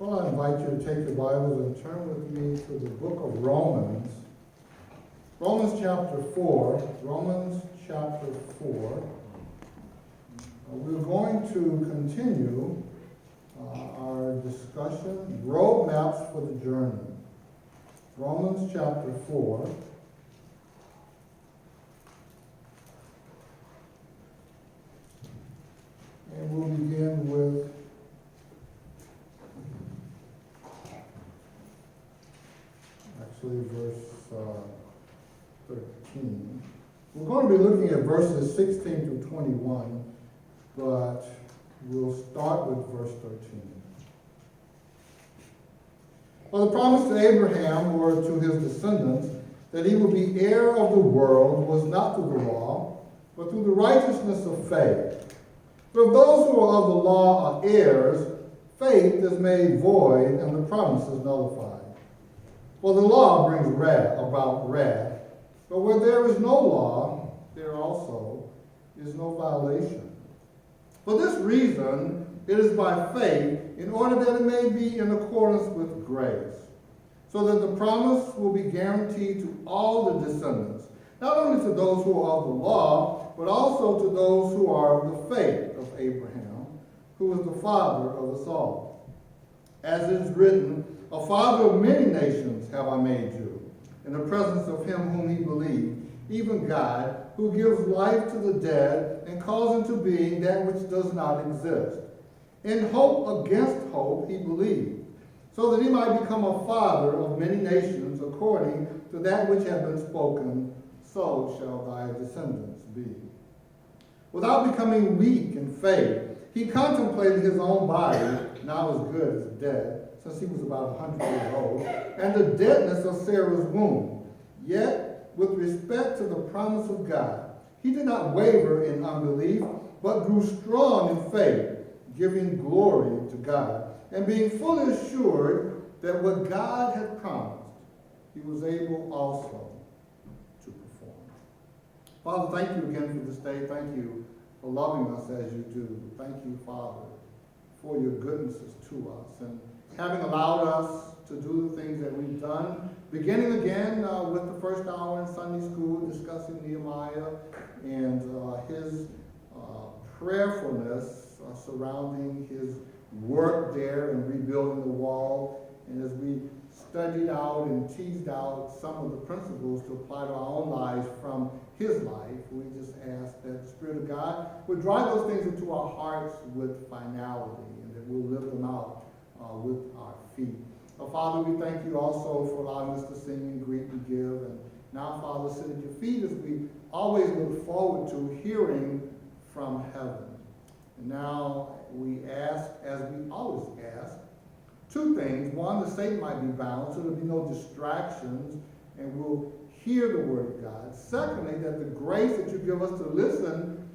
Well, I invite you to take your Bibles and turn with me to the book of Romans. Romans chapter 4. Romans chapter 4. We're going to continue our discussion, roadmaps for the journey. Romans chapter 4. And we'll begin with verse 13. We're going to be looking at verses 16 through 21, but we'll start with verse 13. For the promise to Abraham or to his descendants that he would be heir of the world was not through the law, but through the righteousness of faith. For if those who are of the law are heirs, faith is made void and the promise is nullified. For the law brings about wrath, but where there is no law, there also is no violation. For this reason, it is by faith, in order that it may be in accordance with grace, so that the promise will be guaranteed to all the descendants, not only to those who are of the law, but also to those who are of the faith of Abraham, who is the father of us all. As it is written, a father of many nations have I made you, in the presence of him whom he believed, even God, who gives life to the dead and calls into being that which does not exist. In hope against hope he believed, so that he might become a father of many nations, according to that which had been spoken, so shall thy descendants be. Without becoming weak in faith, he contemplated his own body, now as good as dead, since he was about 100 years old, and the deadness of Sarah's womb. Yet, with respect to the promise of God, he did not waver in unbelief, but grew strong in faith, giving glory to God, and being fully assured that what God had promised, he was able also to perform. Father, thank you again for this day. Thank you for loving us as you do. Thank you, Father, for your goodnesses to us, and having allowed us to do the things that we've done, beginning again with the first hour in Sunday school, discussing Nehemiah and his prayerfulness surrounding his work there and rebuilding the wall. And as we studied out and teased out some of the principles to apply to our own lives from his life, we just ask that the Spirit of God would drive those things into our hearts with finality, and that we'll live them out with our feet. Father, we thank you also for allowing us to sing and greet and give. And now, Father, sit at your feet as we always look forward to hearing from heaven. And now we ask, as we always ask, two things. One, that Satan might be bound, so there'll be no distractions, and we'll hear the word of God. Secondly, that the grace that you give us to listen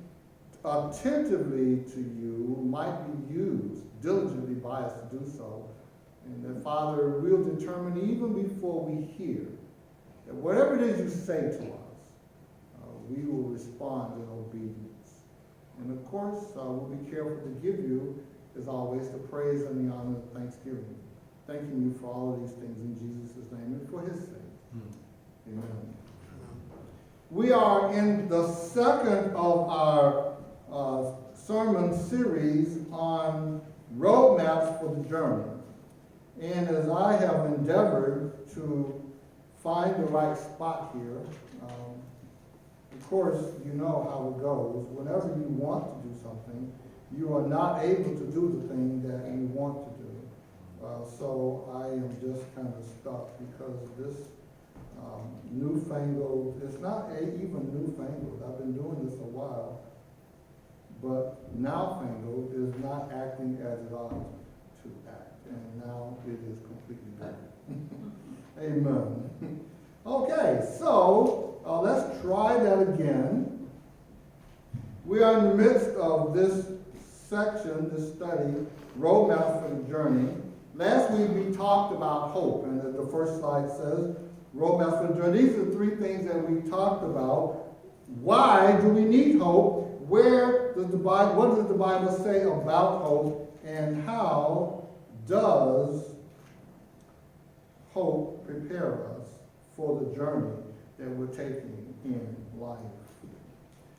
attentively to you might be used diligently by us to do so. And that, Father, we'll determine even before we hear that whatever it is you say to us, we will respond in obedience. And of course, we'll be careful to give you, as always, the praise and the honor of thanksgiving. Thanking you for all of these things in Jesus' name and for his sake. Amen. We are in the second of our sermon series on roadmaps for the journey. And as I have endeavored to find the right spot here, of course, you know how it goes. Whenever you want to do something, you are not able to do the thing that you want to do. So I am just kind of stuck because this newfangled, it's not even newfangled, I've been doing this a while, but nowfangled is not acting as it ought to act, and now it is completely different. Amen. Okay, so let's try that again. We are in the midst of this section, this study, Roadmap for the Journey. Last week we talked about hope, and as the first slide says, Roadmap for the Journey. These are three things that we talked about. Why do we need hope? What does the Bible say about hope? And how Does hope prepare us for the journey that we're taking in life?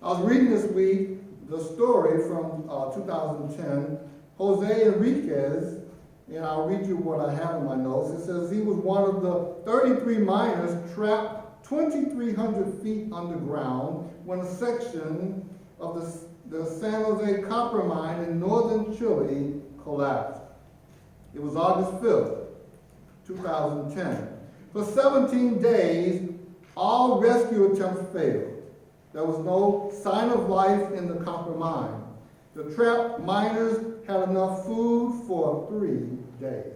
I was reading this week the story from 2010, Jose Enriquez, and I'll read you what I have in my notes. It says he was one of the 33 miners trapped 2,300 feet underground when a section of the San Jose copper mine in northern Chile collapsed. It was August 5th, 2010. For 17 days, all rescue attempts failed. There was no sign of life in the copper mine. The trapped miners had enough food for 3 days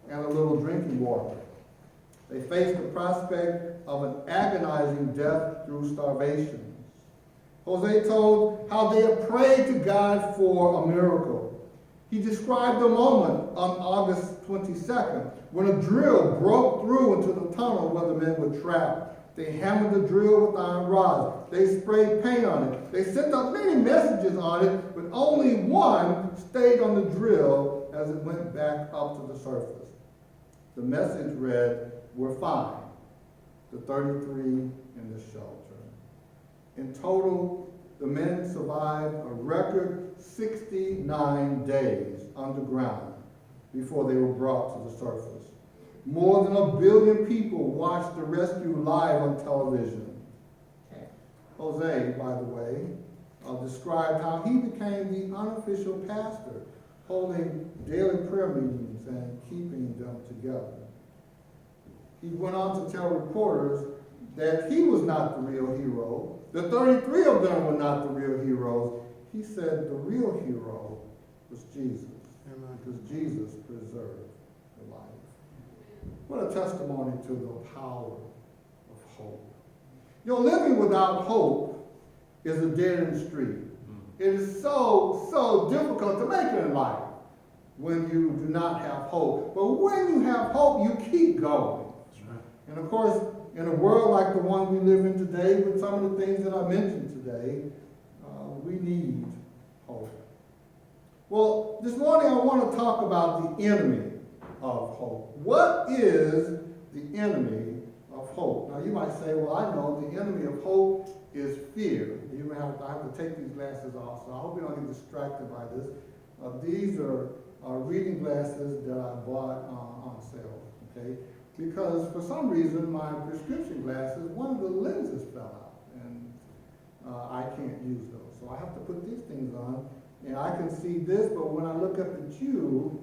and a little drinking water. They faced the prospect of an agonizing death through starvation. Jose told how they had prayed to God for a miracle. He described the moment on August 22nd when a drill broke through into the tunnel where the men were trapped. They hammered the drill with iron rods. They sprayed paint on it. They sent out many messages on it, but only one stayed on the drill as it went back up to the surface. The message read, "We're fine." The 33 in the shelter. In total, the men survived a record 69 days underground before they were brought to the surface. More than 1 billion people watched the rescue live on television. Jose, by the way, described how he became the unofficial pastor, holding daily prayer meetings and keeping them together. He went on to tell reporters that he was not the real hero. The 33 of them were not the real heroes. He said the real hero was Jesus, because Jesus preserved the life. What a testimony to the power of hope. You know, living without hope is a dead-end street. It is so difficult to make it in life when you do not have hope. But when you have hope, you keep going. And of course, in a world like the one we live in today, with some of the things that I mentioned today, we need hope. Well, this morning I want to talk about the enemy of hope. What is the enemy of hope? Now you might say, well, I know the enemy of hope is fear. I have to take these glasses off, so I hope you don't get distracted by this. These are reading glasses that I bought on sale, okay? Because for some reason, my prescription glasses, one of the lenses fell out, and I can't use those. So I have to put these things on, and I can see this, but when I look up at you,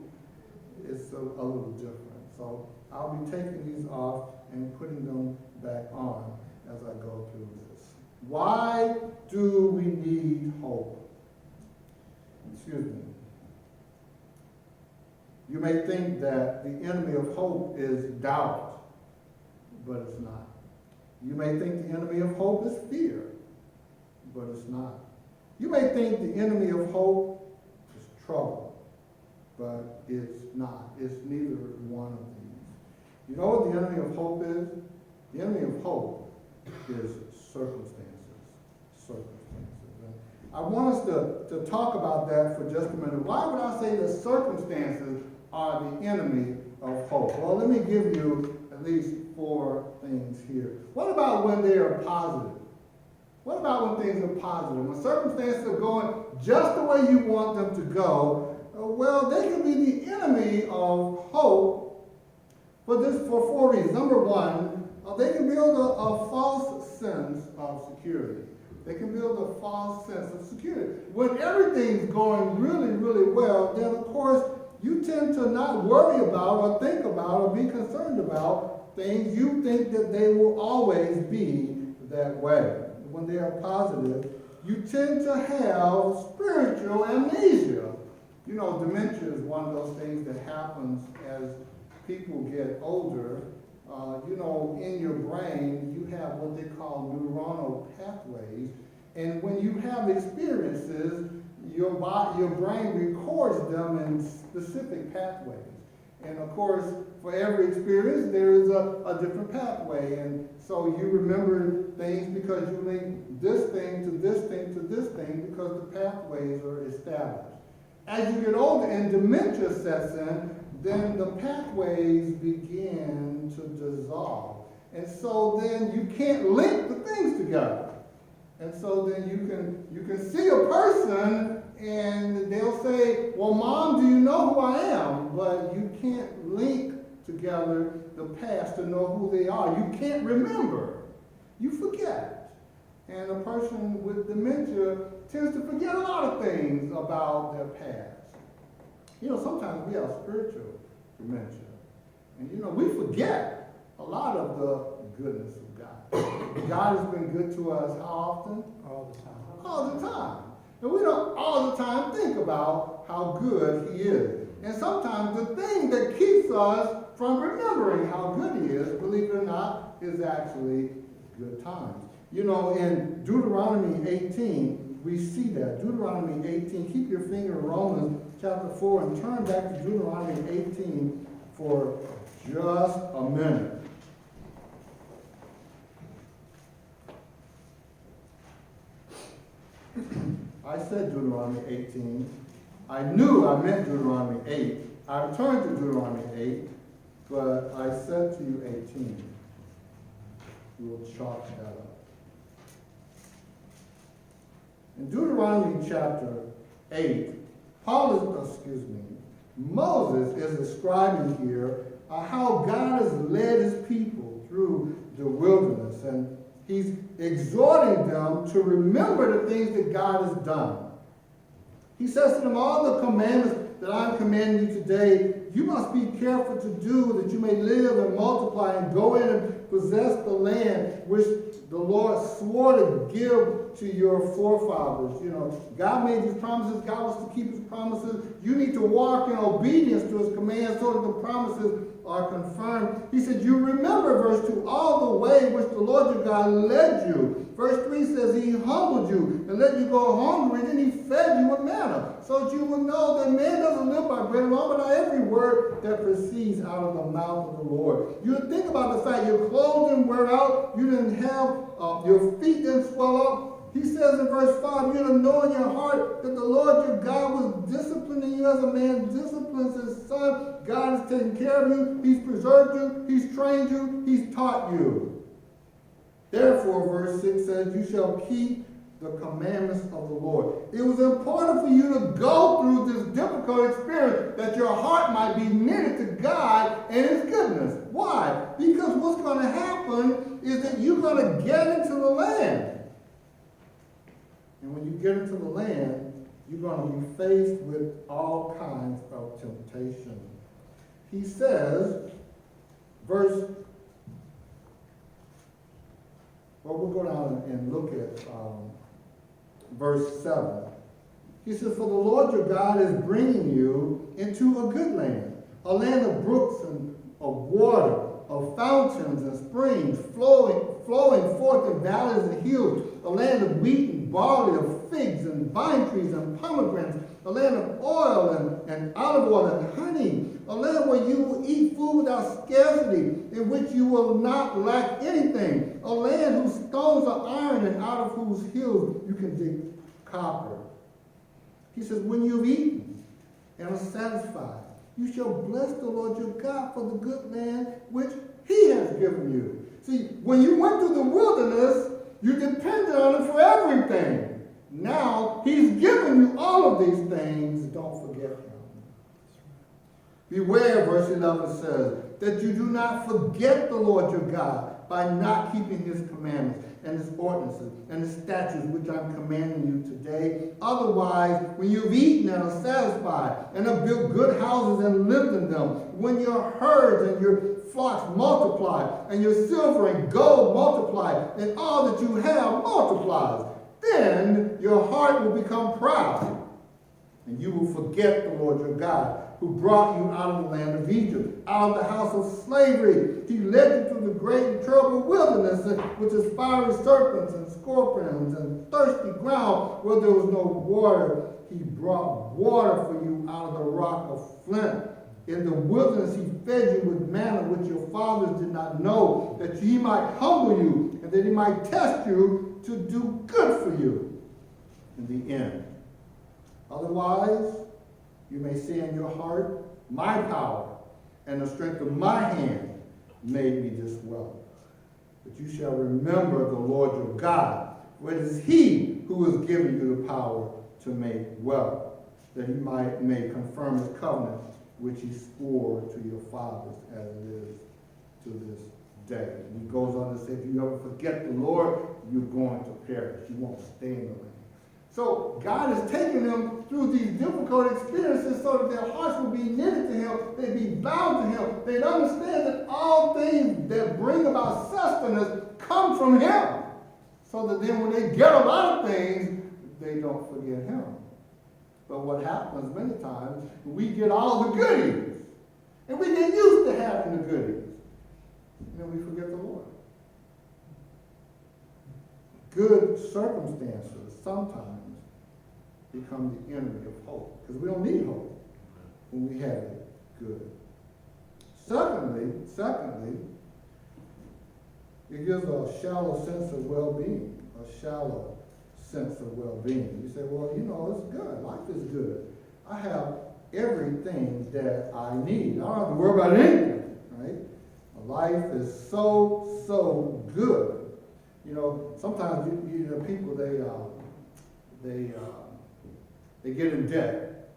it's a little different. So I'll be taking these off and putting them back on as I go through this. Why do we need hope? Excuse me. You may think that the enemy of hope is doubt, but it's not. You may think the enemy of hope is fear, but it's not. You may think the enemy of hope is trouble, but it's not. It's neither one of these. You know what the enemy of hope is? The enemy of hope is circumstances. I want us to talk about that for just a minute. Why would I say that circumstances are the enemy of hope? Well, let me give you at least 4 things here. What about when they are positive? What about when things are positive? When circumstances are going just the way you want them to go, well, they can be the enemy of hope for 4 reasons. Number 1, they can build a false sense of security. They can build a false sense of security. When everything's going really, really well, then of course you tend to not worry about or think about or be concerned about things. You think that they will always be that way. When they are positive, you tend to have spiritual amnesia. You know, dementia is one of those things that happens as people get older. In your brain, you have what they call neuronal pathways. And when you have experiences, your brain records them in specific pathways. And of course, for every experience, there is a different pathway. And so you remember things because you link this thing to this thing to this thing because the pathways are established. As you get older and dementia sets in, then the pathways begin to dissolve. And so then you can't link the things together. And so then you can see a person and they'll say, well, Mom, do you know who I am? But you can't link together the past to know who they are. You can't remember. You forget. And a person with dementia tends to forget a lot of things about their past. You know, sometimes we have spiritual dementia. And, you know, we forget a lot of the goodness of God. God has been good to us how often? All the time. All the time. And we don't all the time think about how good he is. And sometimes the thing that keeps us from remembering how good he is, believe it or not, is actually good times. You know, in Deuteronomy 18, we see that. Deuteronomy 18, keep your finger in Romans chapter 4 and turn back to Deuteronomy 18 for just a minute. I said Deuteronomy 18. I knew I meant Deuteronomy 8. I turned to Deuteronomy 8, but I said to you 18. We will chalk that up. In Deuteronomy chapter 8, Moses is describing here how God has led his people through the wilderness, and he's exhorting them to remember the things that God has done. He says to them, all the commandments that I'm commanding you today, you must be careful to do, that you may live and multiply and go in and possess the land which the Lord swore to give to your forefathers. You know, God made these promises. God wants to keep his promises. You need to walk in obedience to his commands so that the promises are confirmed. He said, you remember, verse 2, all the way which the Lord your God led you. Verse 3 says he humbled you and let you go hungry, and then he fed you with manna, so that you will know that man doesn't live by bread alone, but by every word that proceeds out of the mouth of the Lord. You think about the fact your clothes didn't wear out, you didn't have, your feet didn't swell up. He says in verse 5, you're to know in your heart that the Lord your God was disciplining you as a man disciplines his son. God has taken care of you. He's preserved you. He's trained you. He's taught you. Therefore, verse 6 says, you shall keep the commandments of the Lord. It was important for you to go through this difficult experience that your heart might be knitted to God and his goodness. Why? Because what's going to happen is that you're going to get into the land. And when you get into the land, you're going to be faced with all kinds of temptation. He says, we'll go down and look at verse 7. He says, for the Lord your God is bringing you into a good land, a land of brooks and of water, of fountains and springs, flowing forth in valleys and hills, a land of wheat and barley, of figs and vine trees and pomegranates, a land of oil and olive oil and honey, a land where you will eat food without scarcity, in which you will not lack anything, a land whose stones are iron and out of whose hills you can dig copper. He says, when you've eaten and are satisfied, you shall bless the Lord your God for the good land which he has given you. See, when you went through the wilderness, you depended on him for everything. Now, he's given you all of these things. Don't forget him. Beware, verse 11 says, that you do not forget the Lord your God by not keeping his commandments and his ordinances and his statutes which I'm commanding you today. Otherwise, when you've eaten and are satisfied and have built good houses and lived in them, when your herds and your flocks multiply and your silver and gold multiply and all that you have multiplies, then your heart will become proud and you will forget the Lord your God, who brought you out of the land of Egypt, out of the house of slavery. He led you through the great and terrible wilderness, with its fiery serpents and scorpions and thirsty ground where there was no water. He brought water for you out of the rock of flint. In the wilderness he fed you with manna which your fathers did not know, that he might humble you and that he might test you to do good for you in the end. Otherwise, You may say in your heart, my power and the strength of my hand made me this wealth. But you shall remember the Lord your God, for it is he who has given you the power to make wealth, that he may confirm his covenant, which he swore to your fathers, as it is to this day. And he goes on to say, if you ever forget the Lord, you're going to perish. You won't stay in the land. So God is taking them through these difficult experiences so that their hearts will be knitted to him, they'd be bound to him, they'd understand that all things that bring about sustenance come from him. So that then when they get a lot of things, they don't forget him. But what happens many times, we get all the goodies. And we get used to having the goodies. And then we forget the Lord. Good circumstances sometimes become the enemy of hope. Because we don't need hope when we have it good. Secondly, it gives a shallow sense of well-being. A shallow sense of well-being. You say, well, it's good. Life is good. I have everything that I need. I don't have to worry about anything, right? Life is so good. Sometimes people they get in debt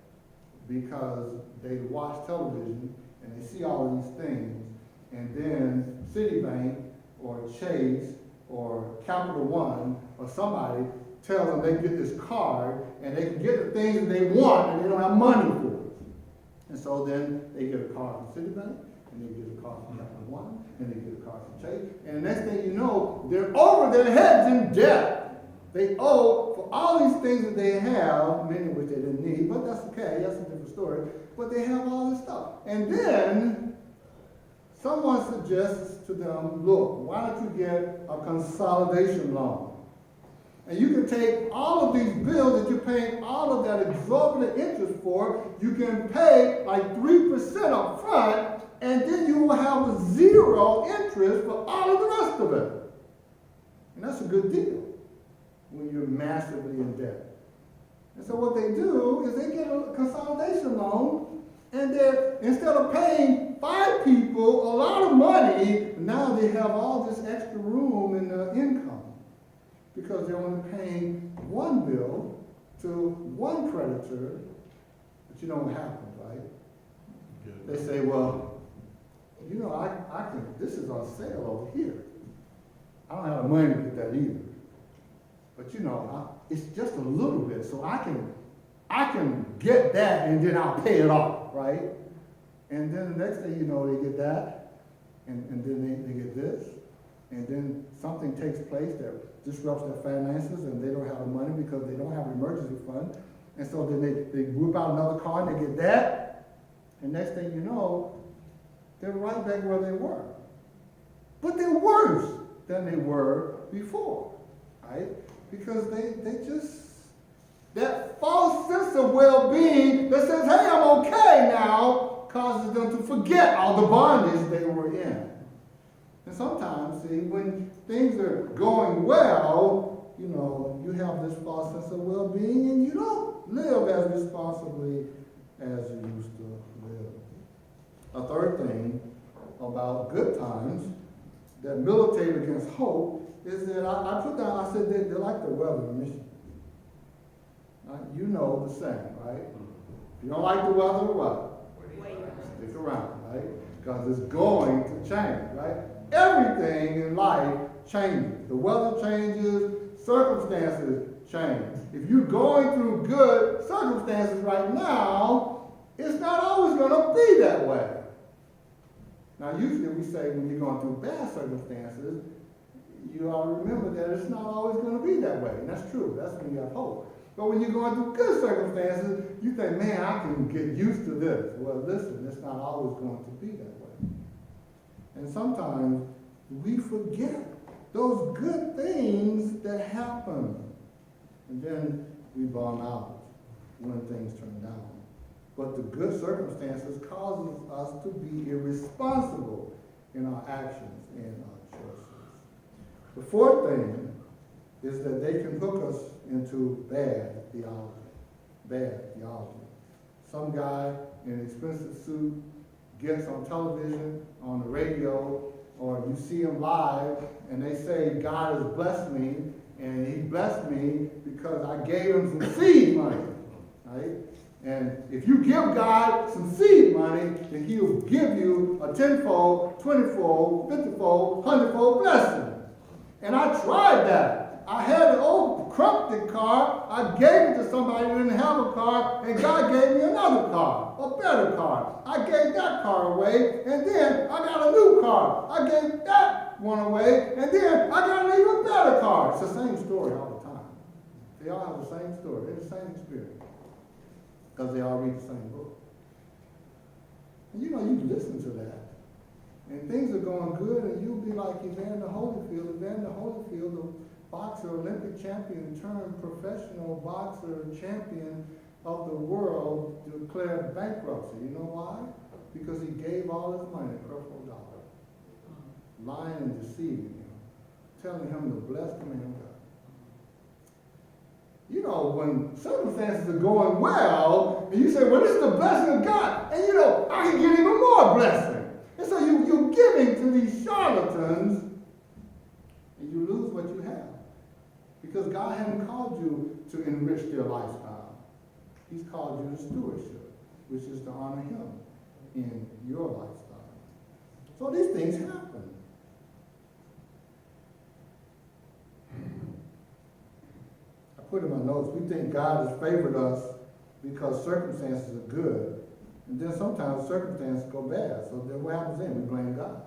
because they watch television and they see all these things, and then Citibank or Chase or Capital One or somebody tells them they get this card and they can get the things that they want and they don't have money for it. And so then they get a card from Citibank, and they get a card from Capital One, and they get a card from Chase, and the next thing you know, they're over their heads in debt. They owe for all these things that they have, many of which they didn't need, but that's okay, that's a different story. But they have all this stuff. And then someone suggests to them, look, why don't you get a consolidation loan? And you can take all of these bills that you're paying all of that exorbitant interest for, you can pay like 3% up front, and then you will have a zero interest for all of the rest of it. And that's a good deal when you're massively in debt. And so what they do is they get a consolidation loan, and instead of paying 5 people a lot of money, now they have all this extra room in their income because they're only paying one bill to one creditor. But you know what happens, right? They say, well, I can, this is on sale over here. I don't have the money to get that either. But it's just a little bit, so I can get that and then I'll pay it off, right? And then the next thing you know, they get that, and then they get this, and then something takes place that disrupts their finances, and they don't have the money because they don't have an emergency fund. And so then they whip out another card and they get that, and next thing you know, they're right back where they were. But they're worse than they were before, right? Because they just, that false sense of well-being that says, hey, I'm okay now, causes them to forget all the bondage they were in. And sometimes, see, when things are going well, you have this false sense of well-being and you don't live as responsibly as you used to live. A third thing about good times that militate against hope is that I put down, I said they're like the weather in Michigan. You know the saying, right? If you don't like the weather, what? Stick around, right? Because it's going to change, right? Everything in life changes. The weather changes, circumstances change. If you're going through good circumstances right now, it's not always going to be that way. Now, usually we say when you're going through bad circumstances, you ought to remember that it's not always going to be that way. And that's true. That's when you have hope. But when you're going through good circumstances, you think, man, I can get used to this. Well, listen, it's not always going to be that way. And sometimes we forget those good things that happen. And then we bum out when things turn down. But the good circumstances causes us to be irresponsible in our actions and our choices. The fourth thing is that they can hook us into bad theology. Bad theology. some guy in an expensive suit gets on television, on the radio, or you see him live, and they say, God has blessed me, and he blessed me because I gave him some seed money, right? And if you give God some seed money, then he'll give you a 10-fold, 20-fold, 50-fold, 100-fold blessing. And I tried that. I had an old corrupted car. I gave it to somebody who didn't have a car, and God gave me another car, a better car. I gave that car away, and then I got a new car. I gave that one away, and then I got an even better car. It's the same story all the time. They all have the same story. They're the same experience because they all read the same book. And you know, you listen to that, and things are going good, and you'll be like Evander Holyfield. Evander Holyfield, the boxer, Olympic champion, turned professional boxer champion of the world, declared bankruptcy. You know why? Because he gave all his money, purple dollar, lying and deceiving him, telling him to bless the man of God. You know, when circumstances are going well, and you say, well, this is the blessing of God, and you know, I can get even more blessing. And so you're giving to these charlatans, and you lose what you have. Because God hasn't called you to enrich their lifestyle. He's called you to stewardship, which is to honor him in your lifestyle. So these things happen. I put in my notes, we think God has favored us because circumstances are good, and then sometimes circumstances go bad. So then what happens then? We blame God.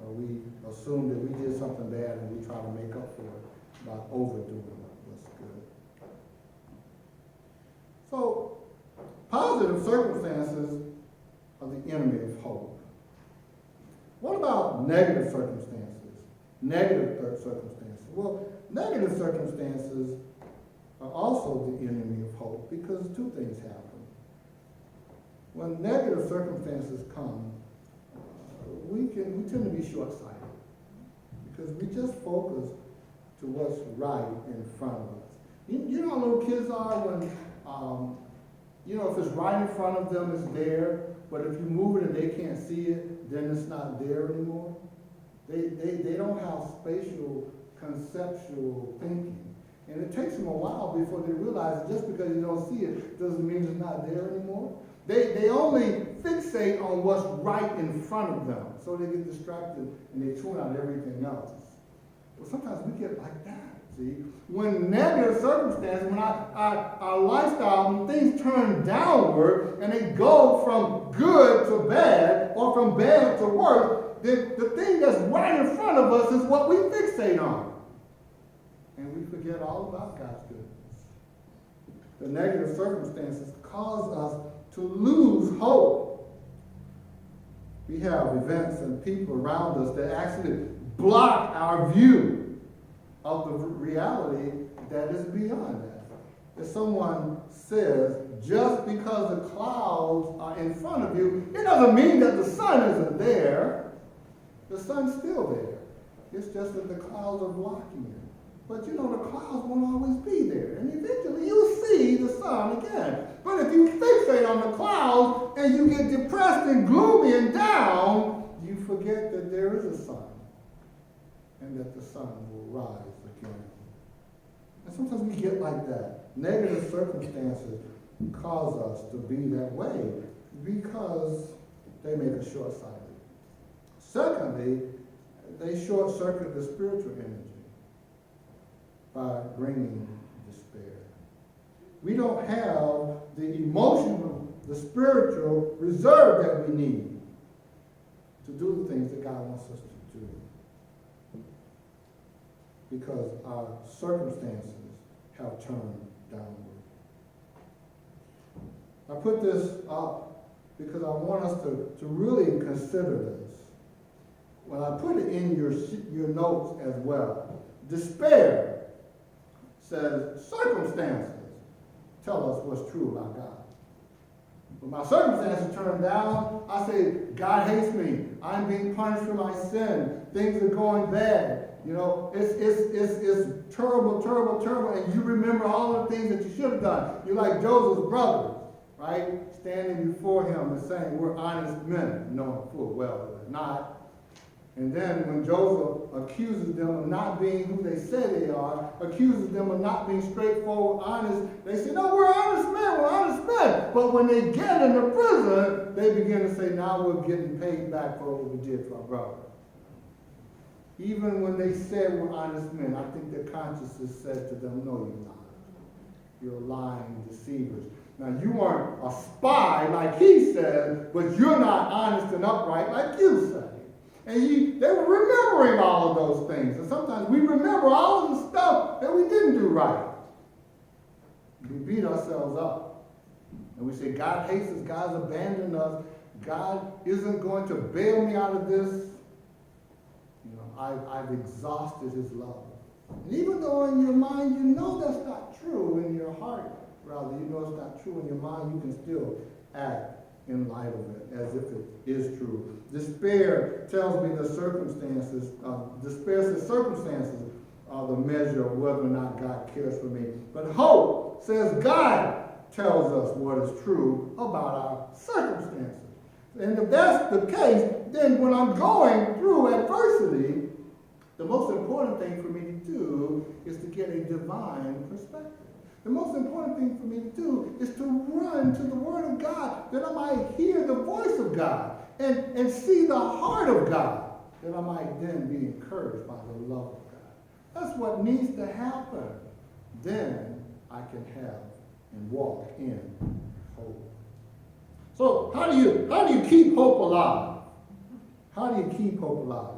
Or we assume that we did something bad and we try to make up for it by overdoing what's good. So, positive circumstances are the enemy of hope. What about negative circumstances? Negative circumstances. Well, negative circumstances are also the enemy of hope because two things happen. When negative circumstances come, we tend to be short-sighted because we just focus to what's right in front of us. You know how little kids are when, if it's right in front of them, it's there, but if you move it and they can't see it, then it's not there anymore. They don't have spatial, conceptual thinking. And it takes them a while before they realize just because you don't see it doesn't mean it's not there anymore. They only fixate on what's right in front of them, so they get distracted and they tune out everything else. But sometimes we get like that, see? When negative circumstances, when our lifestyle, when things turn downward and they go from good to bad or from bad to worse, the thing that's right in front of us is what we fixate on. And we forget all about God's goodness. The negative circumstances cause us to lose hope. We have events and people around us that actually block our view of the reality that is beyond that. If someone says, just because the clouds are in front of you, it doesn't mean that the sun isn't there. The sun's still there. It's just that the clouds are blocking it. But the clouds won't always be there. And eventually you'll see the sun again. But if you fixate on the clouds and you get depressed and gloomy and down, you forget that there is a sun and that the sun will rise again. And sometimes we get like that. Negative circumstances cause us to be that way because they make us short-sighted. Secondly, they short-circuit the spiritual energy by bringing despair. We don't have the emotional, the spiritual reserve that we need to do the things that God wants us to do because our circumstances have turned downward. I put this up because I want us to really consider this. Well, I put it in your notes as well. Despair says circumstances tell us what's true about God. When my circumstances turn down, I say, God hates me. I'm being punished for my sin. Things are going bad. It's terrible, terrible, terrible. And you remember all the things that you should have done. You're like Joseph's brothers. right? Standing before him and saying, we're honest men, knowing full well that they're not. And then when Joseph accuses them of not being who they say they are, accuses them of not being straightforward, honest, they say, no, we're honest men, we're honest men. But when they get into prison, they begin to say, now we're getting paid back for what we did to our brother. Even when they said we're honest men, I think their consciences said to them, no, you're not. You're lying deceivers. Now, you weren't a spy like he said, but you're not honest and upright like you say. And they were remembering all of those things. And sometimes we remember all of the stuff that we didn't do right. We beat ourselves up. And we say, God hates us, God's abandoned us, God isn't going to bail me out of this. You know, I've exhausted his love. And even though in your mind you know that's not true, in your heart, rather, you know it's not true in your mind, you can still act in light of it, as if it is true. Despair tells me the circumstances, despair says circumstances are the measure of whether or not God cares for me. But hope says God tells us what is true about our circumstances. And if that's the case, then when I'm going through adversity, the most important thing for me to do is to get a divine perspective. The most important thing for me to do is to run to the Word of God, that I might hear the voice of God and see the heart of God, that I might then be encouraged by the love of God. That's what needs to happen. Then I can have and walk in hope. So how do you keep hope alive? How do you keep hope alive?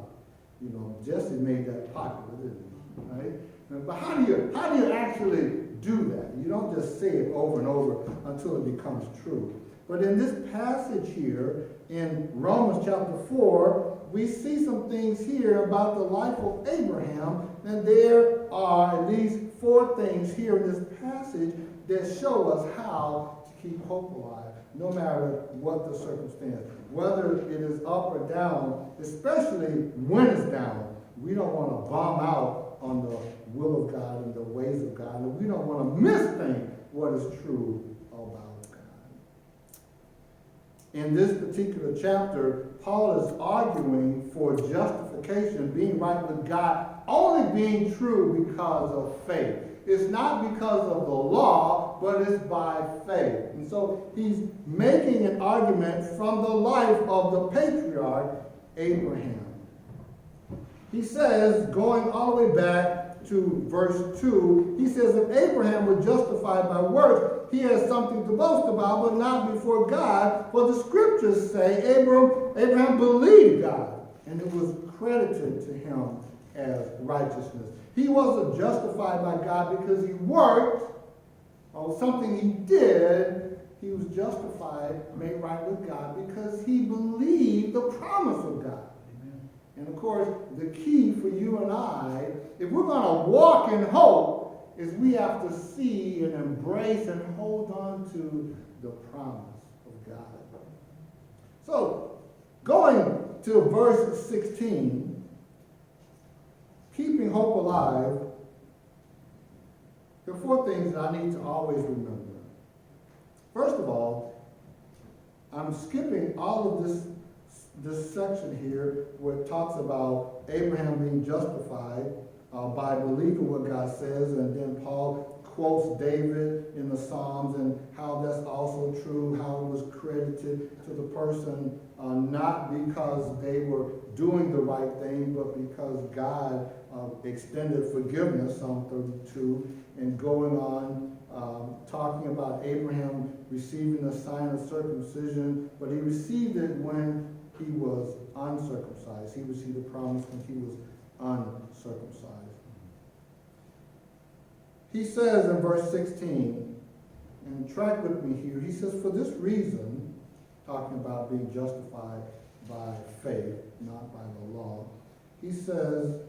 You know, Jesse made that popular, didn't he? Right? But how do you actually do that? You don't just say it over and over until it becomes true. But in this passage here, in Romans chapter 4, we see some things here about the life of Abraham, and there are at least 4 things here in this passage that show us how to keep hope alive, no matter what the circumstance. Whether it is up or down, especially when it's down, we don't want to bomb out on the will of God and the ways of God, and we don't want to misthink what is true about God. In this particular chapter, Paul is arguing for justification, being right with God, only being true because of faith. It's not because of the law, but it's by faith. And so he's making an argument from the life of the patriarch Abraham. He says, going all the way back to verse 2, he says, if Abraham were justified by works, he has something to boast about, but not before God. For the scriptures say Abraham believed God, and it was credited to him as righteousness. He wasn't justified by God because he worked or something he did. He was justified, made right with God, because he believed the promise of God. And of course, the key for you and I, if we're going to walk in hope, is we have to see and embrace and hold on to the promise of God. So, going to verse 16, keeping hope alive, there are 4 things that I need to always remember. First of all, I'm skipping all of this section here where it talks about Abraham being justified by believing what God says, and then Paul quotes David in the Psalms and how that's also true, how it was credited to the person not because they were doing the right thing, but because God extended forgiveness, Psalm 32, and going on talking about Abraham receiving the sign of circumcision, but he received it when he was uncircumcised. He received the promise when he was uncircumcised. He says in verse 16, and track with me here, he says, for this reason, talking about being justified by faith, not by the law, he says,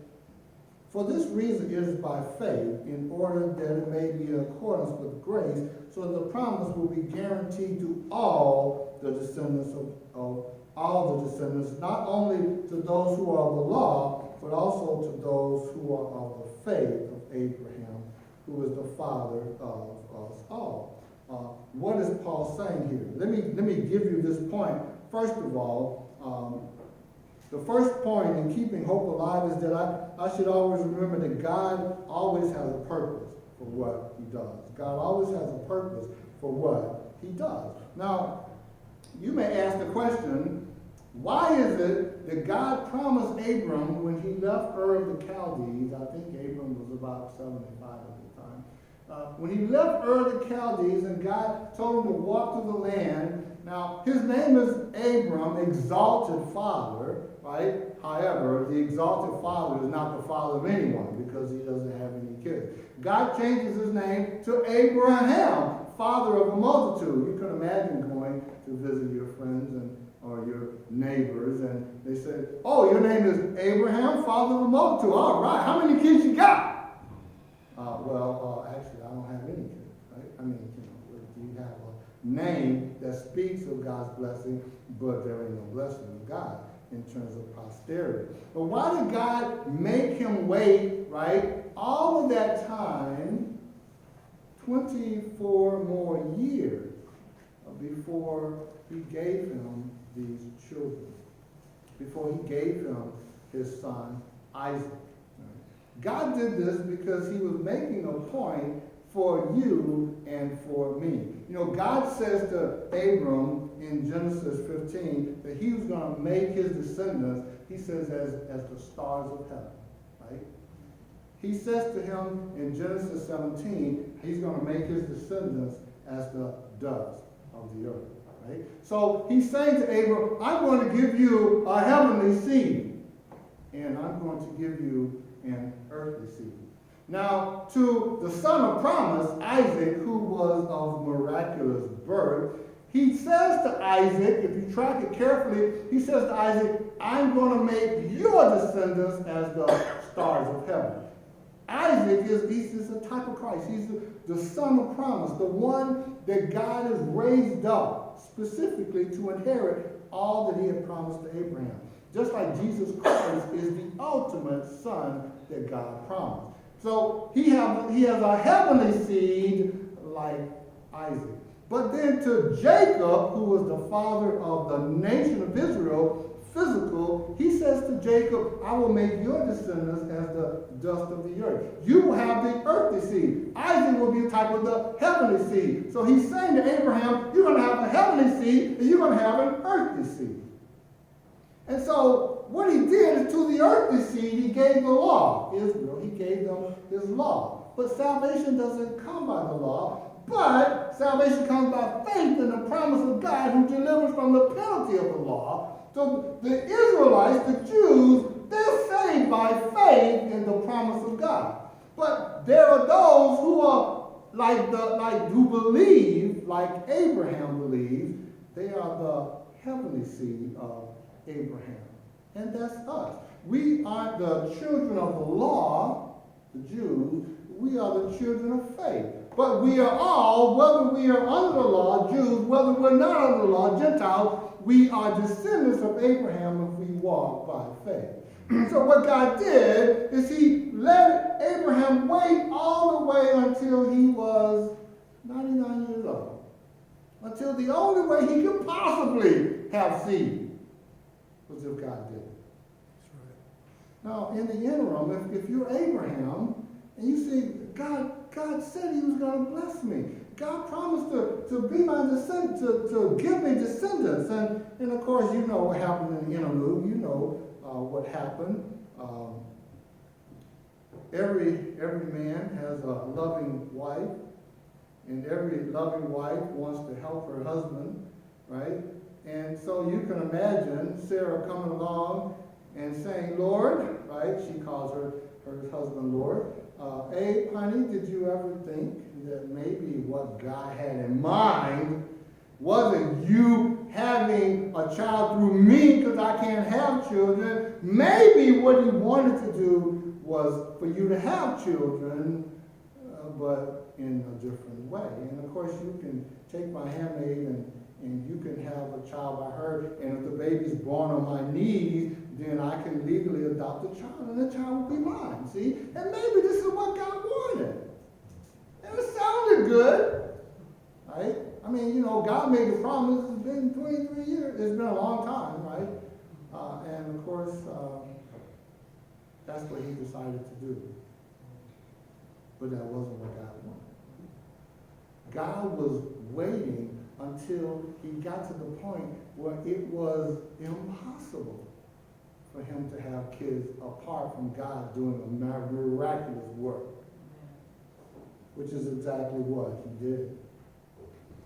for this reason it is by faith, in order that it may be in accordance with grace, so that the promise will be guaranteed to all the descendants of all the descendants, not only to those who are of the law, but also to those who are of the faith of Abraham, who is the father of us all. what is Paul saying here? Let me give you this point. First of all, the first point in keeping hope alive is that I should always remember that God always has a purpose for what he does. God always has a purpose for what he does. Now, you may ask the question, why is it that God promised Abram when he left Ur of the Chaldees? I think Abram was about 75 at the time. When he left Ur of the Chaldees and God told him to walk through the land. Now, his name is Abram, exalted father, right? However, the exalted father is not the father of anyone because he doesn't have any kids. God changes his name to Abraham, father of a multitude. You can imagine going to visit your friends or your neighbors, and they say, oh, your name is Abraham, father of a multitude. All right, how many kids you got? Actually, I don't have any kids, right? I mean, you have a name that speaks of God's blessing, but there ain't no blessing of God in terms of posterity. But why did God make him wait, right, all of that time, 24 more years, before he gave him these children, before he gave him his son Isaac? God did this because he was making a point for you and for me. You know, God says to Abram in Genesis 15 that he was going to make his descendants, he says, as the stars of heaven, right? He says to him in Genesis 17, he's going to make his descendants as the dust of the earth, right? So he's saying to Abram, I'm going to give you a heavenly seed, and I'm going to give you an earthly seed. Now, to the son of promise, Isaac, who was of miraculous birth, he says to Isaac, if you track it carefully, he says to Isaac, I'm going to make your descendants as the stars of heaven. Isaac is a type of Christ. He's the son of promise, the one that God has raised up specifically to inherit all that he had promised to Abraham. Just like Jesus Christ is the ultimate son that God promised. So he has a heavenly seed like Isaac. But then to Jacob, who was the father of the nation of Israel, physical, he says to Jacob, I will make your descendants as the dust of the earth. You will have the earthly seed. Isaac will be a type of the heavenly seed. So he's saying to Abraham, you're going to have a heavenly seed and you're going to have an earthly seed. And so what he did is to the earthly seed, he gave the law. Israel, he gave them his law. But salvation doesn't come by the law, but salvation comes by faith in the promise of God who delivers from the penalty of the law. So the Israelites, the Jews, they're saved by faith in the promise of God. But there are those who are who believe, like Abraham believed, they are the heavenly seed of Abraham. And that's us. We aren't the children of the law, the Jews. We are the children of faith. But we are all, whether we are under the law, Jews, whether we're not under the law, Gentiles, we are descendants of Abraham if we walk by faith. So what God did is he let Abraham wait all the way until he was 99 years old. Until the only way he could possibly have seed was if God did it. That's right. Now, in the interim, if you're Abraham and you see God said he was going to bless me. God promised to be my descendant, to give me descendants. And of course, you know what happened in the interlude. You know what happened. Every man has a loving wife, and every loving wife wants to help her husband, right? And so you can imagine Sarah coming along and saying, Lord, right? She calls her husband Lord. Hey, honey, did you ever think that maybe what God had in mind wasn't you having a child through me because I can't have children? Maybe what he wanted to do was for you to have children, but in a different way. And of course, you can take my handmaid and you can have a child by her, and if the baby's born on my knees, then I can legally adopt the child, and the child will be mine, see? And maybe this is what God wanted. And it sounded good, right? God made the promise. It's been 23 years. It's been a long time, right? And of course, that's what he decided to do. But that wasn't what God wanted. God was waiting until he got to the point where it was impossible for him to have kids apart from God doing a miraculous work, which is exactly what he did.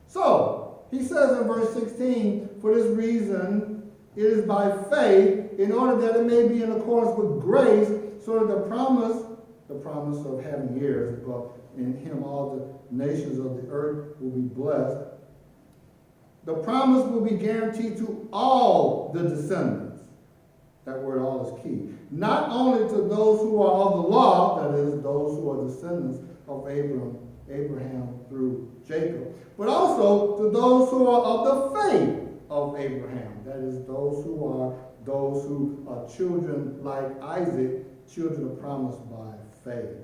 So, he says in verse 16, for this reason, it is by faith, in order that it may be in accordance with grace, so that the promise of having heirs, but in him all the nations of the earth will be blessed. The promise will be guaranteed to all the descendants. That word all is key. Not only to those who are of the law, that is, those who are descendants of Abraham through Jacob, but also to those who are of the faith of Abraham. That is, those who are children like Isaac, children of promise by faith.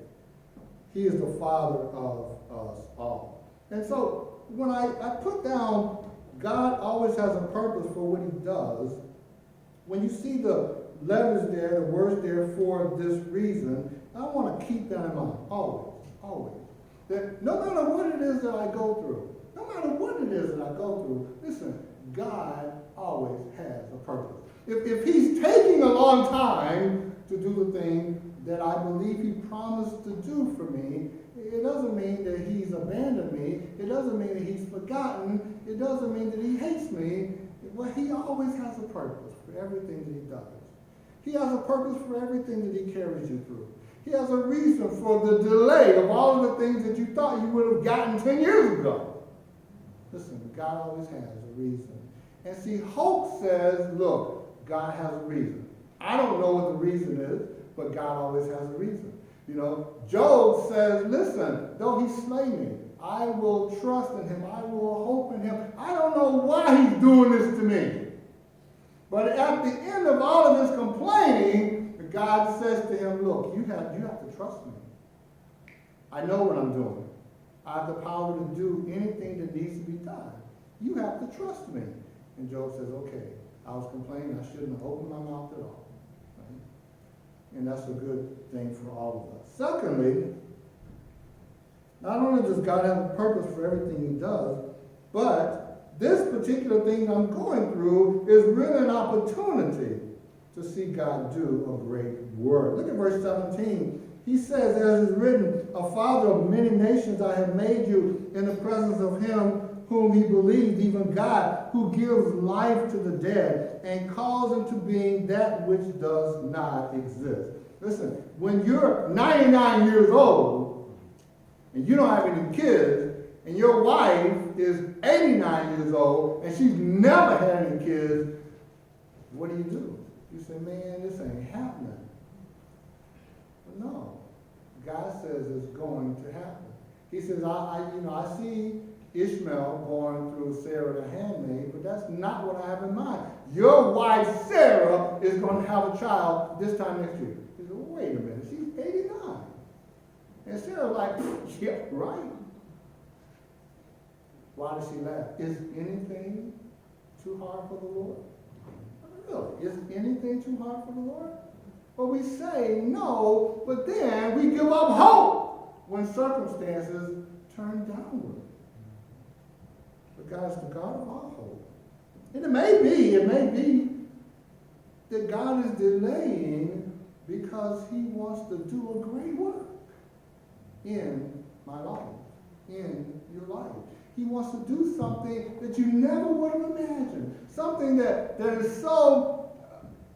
He is the father of us all. And so when I put down God always has a purpose for what he does, when you see the letters there, the words there for this reason, I want to keep that in mind, always. That no matter what it is that I go through, listen, God always has a purpose. If he's taking a long time to do the thing that I believe he promised to do for me, it doesn't mean that he's abandoned me. It doesn't mean that he's forgotten. It doesn't mean that he hates me. Well, he always has a purpose for everything that he does. He has a purpose for everything that he carries you through. He has a reason for the delay of all of the things that you thought you would have gotten 10 years ago. Listen, God always has a reason. And see, hope says, look, God has a reason. I don't know what the reason is, but God always has a reason. Job says, listen, though he slay me, I will trust in him. I will hope in him. I don't know why he's doing this to me. But at the end of all of his complaining, God says to him, look, you have to trust me. I know what I'm doing. I have the power to do anything that needs to be done. You have to trust me. And Job says, okay, I was complaining. I shouldn't have opened my mouth at all. Right? And that's a good thing for all of us. Secondly, not only does God have a purpose for everything he does, but this particular thing I'm going through is really an opportunity to see God do a great work. Look at verse 17. He says, as is written, a father of many nations I have made you in the presence of him whom he believed, even God, who gives life to the dead and calls into being that which does not exist. Listen, when you're 99 years old and you don't have any kids, and your wife is 89 years old and she's never had any kids, what do? You say, man, this ain't happening. But no, God says it's going to happen. He says, I see Ishmael born through Sarah the handmaid, but that's not what I have in mind. Your wife Sarah is going to have a child this time next year. He said, well, wait a minute, she's 89. And Sarah's like, yeah, right. Why does she laugh? Is anything too hard for the Lord? Really? Is anything too hard for the Lord? Well, we say no, but then we give up hope when circumstances turn downward. But God is the God of all hope. And it may be that God is delaying because he wants to do a great work in my life, in your life. He wants to do something that you never would have imagined. Something that is so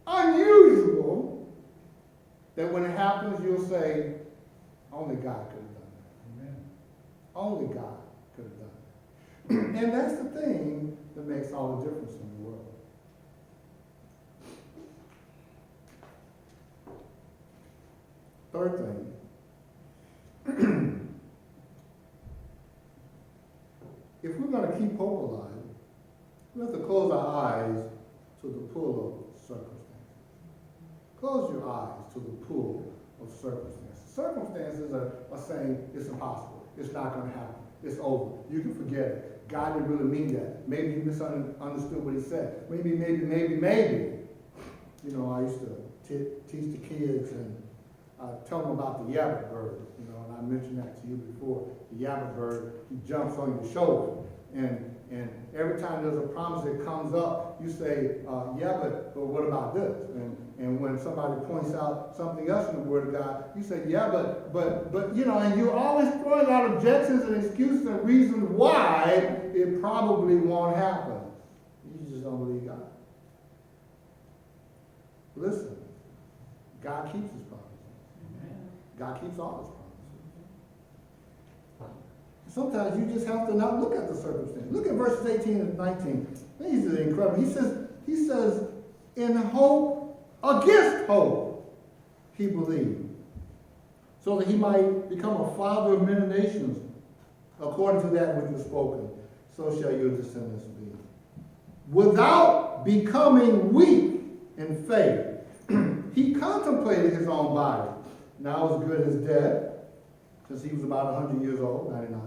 unusual that when it happens, you'll say, only God could have done that. Amen. Only God could have done that. And that's the thing that makes all the difference in the world. Third thing. If we're going to keep hope alive, we have to close our eyes to the pull of circumstances. Close your eyes to the pull of circumstances. Circumstances are saying it's impossible. It's not going to happen. It's over. You can forget it. God didn't really mean that. Maybe you misunderstood what he said. Maybe. You know, I used to teach the kids and tell them about the yabbit bird. You know, and I mentioned that to you before. The yabbit bird, he jumps on your shoulder. And every time there's a promise that comes up, you say, yeah, but what about this? And when somebody points out something else in the Word of God, you say, yeah, but you know, and you're always throwing out objections and excuses and reasons why it probably won't happen. You just don't believe God. Listen, God keeps his promises. God keeps all his promises. Sometimes you just have to not look at the circumstance. Look at verses 18 and 19. These are incredible. He says, in hope, against hope, he believed, so that he might become a father of many nations, according to that which was spoken. So shall your descendants be. Without becoming weak in faith, he contemplated his own body, now as good as dead, since he was about 100 years old, 99,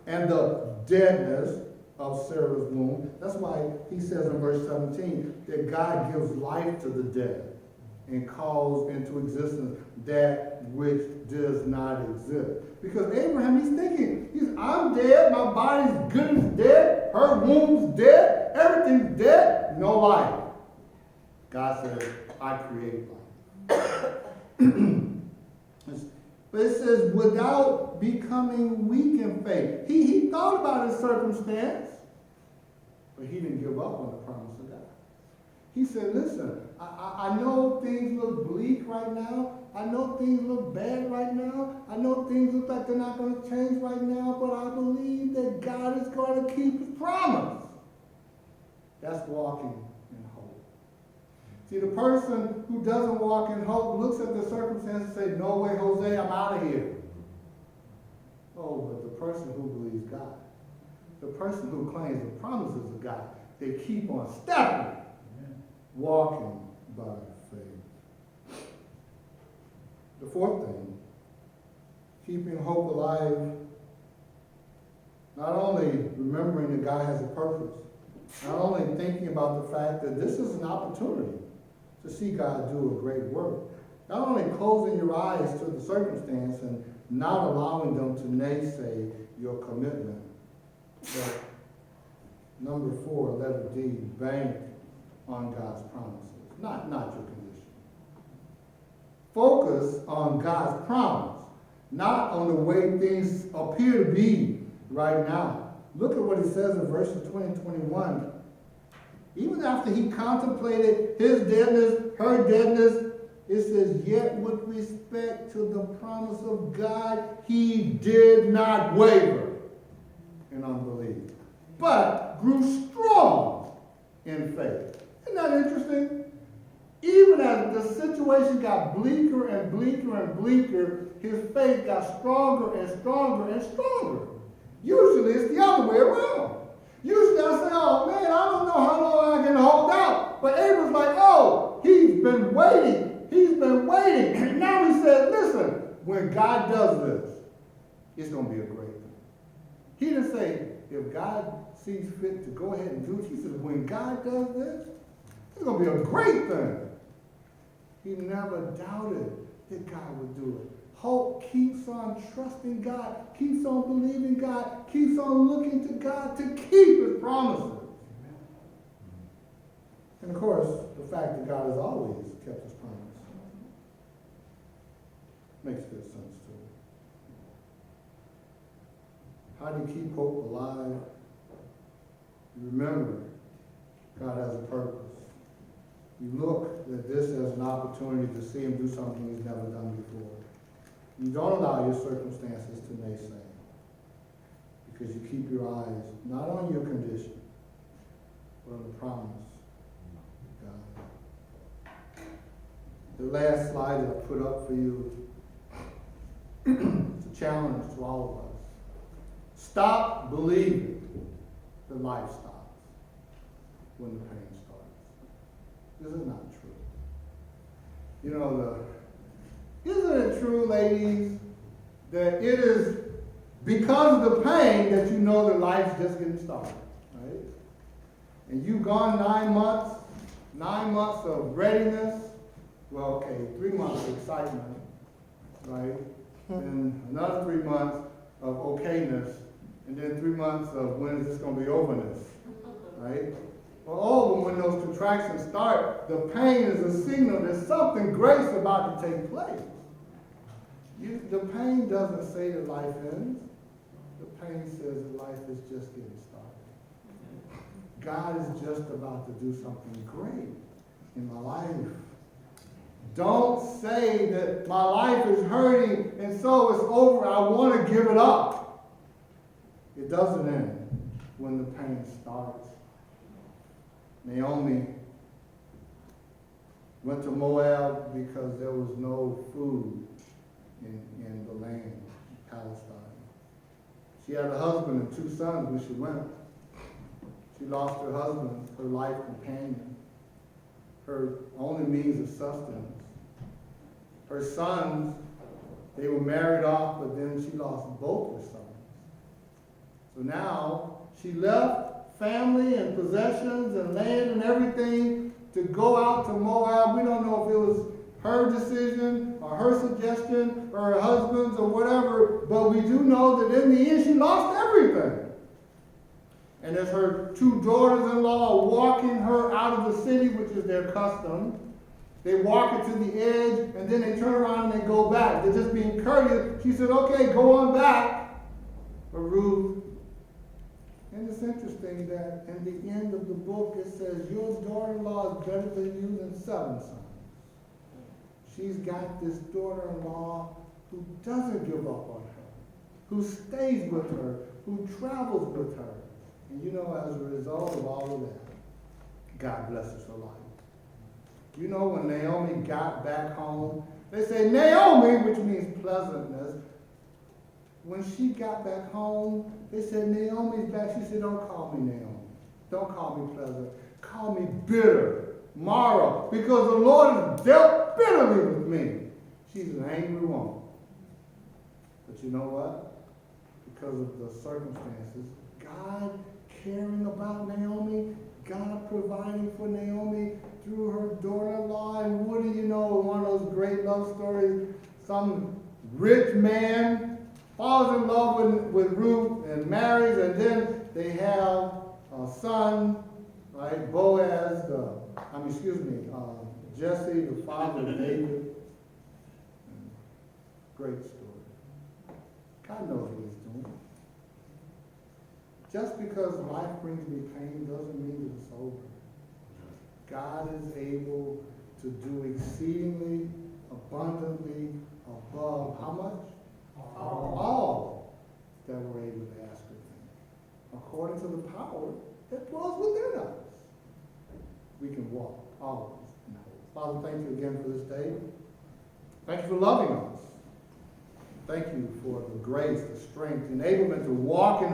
and the deadness of Sarah's womb. That's why he says in verse 17 that God gives life to the dead and calls into existence that which does not exist. Because Abraham, he's thinking, I'm dead, my body's good as dead, her womb's dead, everything's dead, no life. God says, I create life. But it says, without becoming weak in faith. He thought about his circumstance, but he didn't give up on the promise of God. He said, listen, I know things look bleak right now. I know things look bad right now. I know things look like they're not going to change right now, but I believe that God is going to keep his promise. That's walking in hope. See, the person who doesn't walk in hope looks at the circumstances and says, no way, Jose, I'm out of here. Oh, but the person who believes God, the person who claims the promises of God, they keep on stepping, walking by faith. The fourth thing, keeping hope alive, not only remembering that God has a purpose, not only thinking about the fact that this is an opportunity to see God do a great work, not only closing your eyes to the circumstance and not allowing them to naysay your commitment, but number 4, letter D, bank on God's promises, not your condition. Focus on God's promise, not on the way things appear to be right now. Look at what he says in verses 20 and 21. Even after he contemplated his deadness, her deadness, it says, yet with respect to the promise of God, he did not waver in unbelief, but grew strong in faith. Isn't that interesting? Even as the situation got bleaker and bleaker and bleaker, his faith got stronger and stronger and stronger. Usually it's the other way around. Usually I say, oh man, I don't know how long I can hold out. But Abram's like, oh, he's been waiting. He's been waiting. And now he said, listen, when God does this, it's going to be a great thing. He didn't say, if God sees fit to go ahead and do it. He said, when God does this, it's going to be a great thing. He never doubted that God would do it. Hope keeps on trusting God, keeps on believing God, keeps on looking to God to keep his promises. And of course, the fact that God has always kept his promise makes good sense too. How do you keep hope alive? You remember, God has a purpose. You look at this as an opportunity to see him do something he's never done before. You don't allow your circumstances to naysay, because you keep your eyes not on your condition, but on the promise of God. The last slide that I put up for you is a challenge to all of us. Stop believing that life stops when the pain starts. This is not true. You know, isn't it true, ladies, that it is because of the pain that you know that life's just getting started, right? And you've gone 9 months of readiness. Well, okay, 3 months of excitement, right? And another 3 months of okayness, and then 3 months of when is this going to be overness, right? Well, when those contractions start, the pain is a signal that something great's about to take place. The pain doesn't say that life ends. The pain says that life is just getting started. God is just about to do something great in my life. Don't say that my life is hurting and so it's over, I want to give it up. It doesn't end when the pain starts. Naomi went to Moab because there was no food in the land, Palestine. She had a husband and 2 sons when she went. She lost her husband, her life companion, her only means of sustenance. Her sons, they were married off, but then she lost both her sons. So now she left family and possessions and land and everything to go out to Moab. We don't know if it was her decision or her suggestion or her husband's or whatever, but we do know that in the end she lost everything. And as her 2 daughters-in-law are walking her out of the city, which is their custom, they walk her to the edge, and then they turn around and they go back. They're just being courteous. She said, okay, go on back. But Ruth, and it's interesting that in the end of the book it says, your daughter-in-law is better than you than 7 sons. She's got this daughter-in-law who doesn't give up on her, who stays with her, who travels with her. And you know, as a result of all of that, God blesses her life. You know, when Naomi got back home, they say Naomi, which means pleasantness. When she got back home, they said Naomi's back. She said, don't call me Naomi. Don't call me pleasant. Call me bitter, Mara, because the Lord has dealt bitterly with me. She's an angry woman. But you know what? Because of the circumstances, God caring about Naomi, God providing for Naomi through her daughter-in-law. And what do you know, one of those great love stories, some rich man falls in love with Ruth and marries, and then they have a son, right? Boaz, Jesse, the father of David. Great story. God knows what he's doing. Just because life brings me pain doesn't mean that it's over. God is able to do exceedingly, abundantly, above how much? All that we're able to ask of him. According to the power that dwells within us. We can walk always in hope. Father, thank you again for this day. Thank you for loving us. Thank you for the grace, the strength, the enablement to walk in